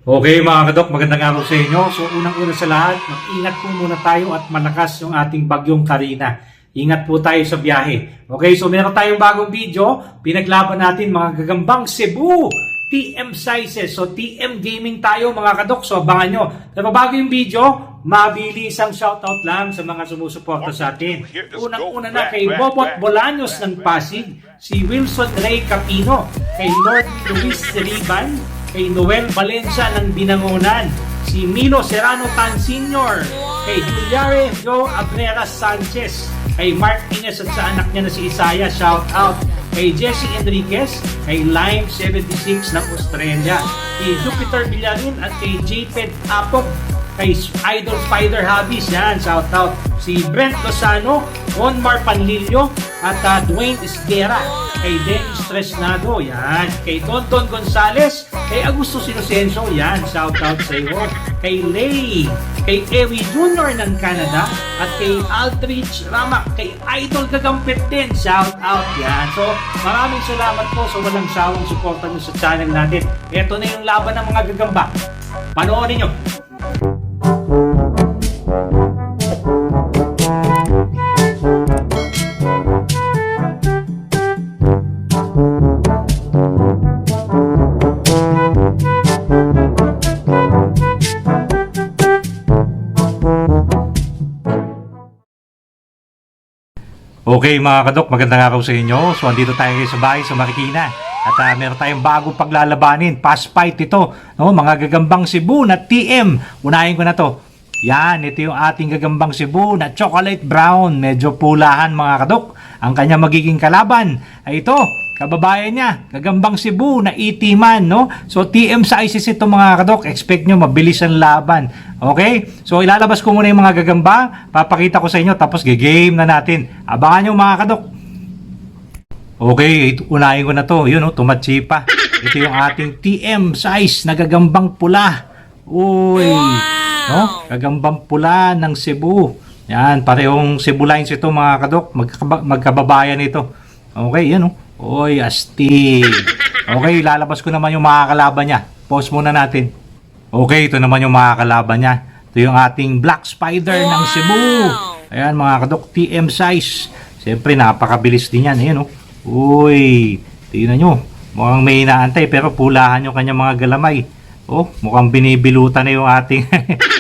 Okay mga kadok, magandang araw sa inyo. So unang-una sa lahat, mag-ingat po muna tayo at malakas yung ating bagyong Karina. Ingat po tayo sa biyahe. Okay, so meron tayong bagong video. Pinaglaban natin mga gagambang Cebu TM sizes. So TM gaming tayo mga kadok. So abangan nyo. Pero bago yung video, mabilis ang shoutout lang sa mga sumusuporta sa atin. Unang-una na kay Bobot Bolaños ng Pasig, si Wilson Ray Capino, kay Lord Luis Riban, kay Noel Valencia ng Binangonan, si Milo Serrano Tan Sr., kay Juliare Joe Abrera Sanchez, kay Mark Ines at sa anak niya na si Isaya, shout out, kay Jesse Enriquez, kay Lime 76 ng Australia, kay Jupiter Villarin at kay JPED Apok, kay Idol Spider Hobbies, yan, shout out, si Brent Lozano, Ronmar Panlilio, at Dwayne Esguera, kay Dennis Tresnado, yan, kay Tonton Gonzales, kay Augusto Sinosenso, yan, shout out sa iyo, kay Lay, kay Ewi Jr. ng Canada, at kay Aldrich Ramak, kay Idol Gagampit din, shout out, yan. So, maraming salamat po sa walang sawang suporta nyo sa channel natin. Ito na yung laban ng mga gagamba. Panoorin nyo. Okay mga kadok, magandang araw sa inyo. So andito tayo sa bahay sa Marikina. At meron tayong bagong paglalabanin. Fast fight ito. No? Mga gagambang Cebu na TM. Unahin ko na to. Yan, ito yung ating gagambang Cebu na chocolate brown. Medyo pulahan mga kadok. Ang kanya magiging kalaban ay ito. Kababayan niya, gagambang Cebu na itiman, no? So, TM sizes ito mga kadok. Expect nyo, mabilis ang laban. Okay? So, ilalabas ko muna yung mga gagamba. Papakita ko sa inyo, tapos gigame na natin. Abangan nyo mga kadok. Okay, unahin ko na to. Yun, no? Tumatsi pa. Ito yung ating TM size na gagambang pula. Uy! No? Gagambang pula ng Cebu. Yan, parehong Cebu lines ito mga kadok. Magkababayan ito. Okay, yan, no? Oy, astig. Okay, lalabas ko naman yung mga kalaban niya. Pause muna natin. Okay, ito naman yung mga kalaban niya. Ito yung ating Black Spider ng Cebu. Ayan mga kadok, TM size. Siyempre, napakabilis din yan. Ayan, oh. Uy, tingnan nyo. Mukhang may inaantay pero pulahan yung kanyang mga galamay. Oh, mukhang binibilutan na yung ating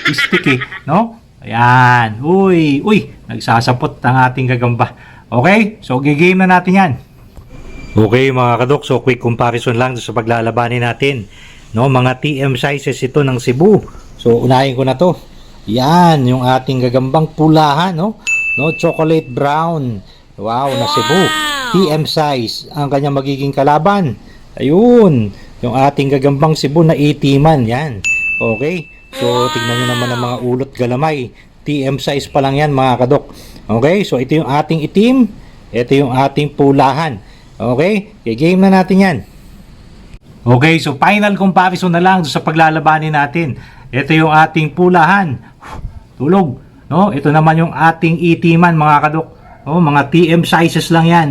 stick eh. No? Ayan. Uy, nagsasapot ang ating gagamba. Okay, so gigame na natin yan. Okay mga kadok, so quick comparison lang sa paglalabanin natin. No, mga TM sizes ito ng Cebu. So unahin ko na to. Yan, yung ating gagambang pulahan, no? No, chocolate brown. Wow, na Cebu. TM size ang kanya magiging kalaban. Ayun, yung ating gagambang Cebu na itiman, yan. Okay? So tingnan niyo naman ang mga ulot galamay. TM size pa lang yan mga kadok. Okay? So ito yung ating itim, ito yung ating pulahan. Okay? I-game na natin yan. Okay, so final comparison na lang sa paglalabanin natin. Ito yung ating pulahan. Tulog. No? Ito naman yung ating itiman mga kadok. No? Mga TM sizes lang yan.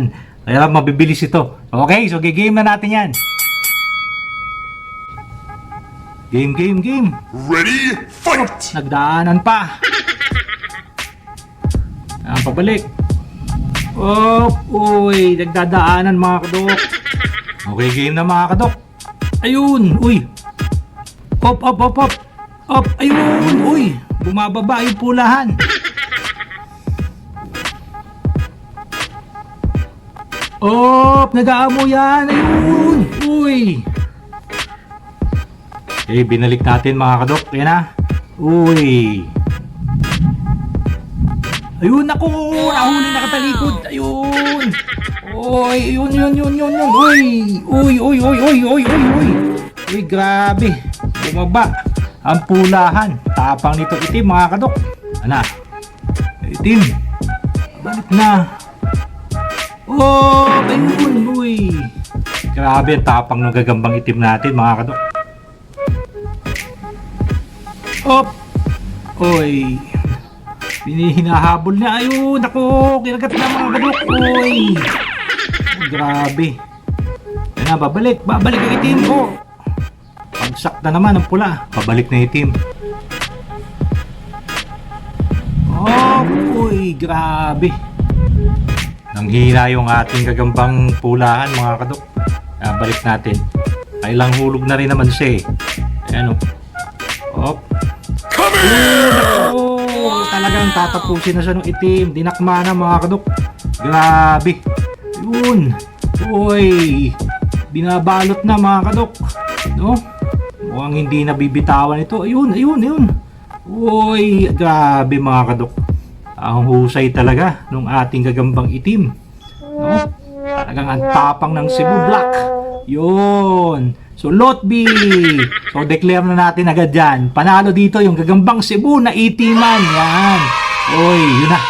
Kaya mabibilis ito. Okay, so i-game na natin yan. Game. Ready, fight! Nagdaanan pa. Pabalik. Uy, nagdadaanan mga kadok. Okay, game na mga kadok. Ayun, uy. Op. Ayun, uy. Bumababa yung pulahan. Nag-aamo yan. Ayun, uy. Okay, binalik natin mga kadok. Ayan na. Uy. Ayun, naku, nahuli na katalikod. Ayun. Uy, yun. Uy. Uy, grabe. Bumaba. Ang pulahan. Tapang nito itim, mga kadok. Ano? Itim. Balik na. Ayun, uy. Grabe, ang tapang ng gagambang itim natin, mga kadok. Uy. Hinahabol niya. Ayun, ako, kinagat na mga kadok. Uy. Grabe. Yan na, babalik ang itim ko. bumagsak na naman ang pula. Pabalik na itim. Oh, uy, grabe. Nanghina yung ating gagambang pulahan mga kadok. Balik natin. Kailang hulog na rin naman siya eh. Ayan o. Oh. Oh, talagang tatapusin na siya ng itim. Dinakma na mga kadok. Grabe. Yun. Uy. Binabalot na mga kadok. No? Mukhang hindi nabibitawan ito. Ayun. Uy, grabe mga kadok. Ang husay talaga nung ating gagambang itim. No? Talagang ang tapang ng Cebu Black. Yun. So, Lot B. So, declare na natin agad dyan. Panalo dito yung gagambang Cebu na itiman. Yan. Uy, yun na.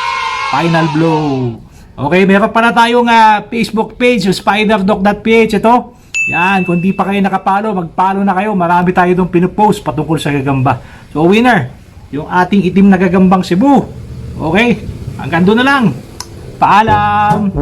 Final blow. Okay, meron pa na tayong Facebook page, yung spiderdoc.ph. Ito. Yan. Kung di pa kayo nakapalo, magpalo na kayo. Marami tayo itong pinupost patungkol sa gagamba. So, winner. Yung ating itim na gagambang Cebu. Okay. Hanggang doon na lang. Paalam.